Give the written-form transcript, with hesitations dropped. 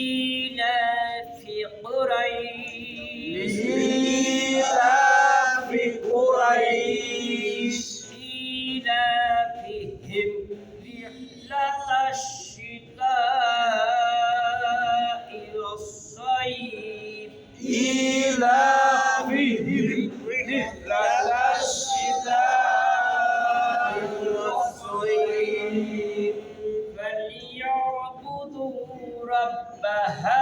لإيلاف قريش لإيلاف قريش إيلافهم رحلة الشتاء والصيف إيلافهم رحلة الشتاء والصيف فليعبدوا رب هذا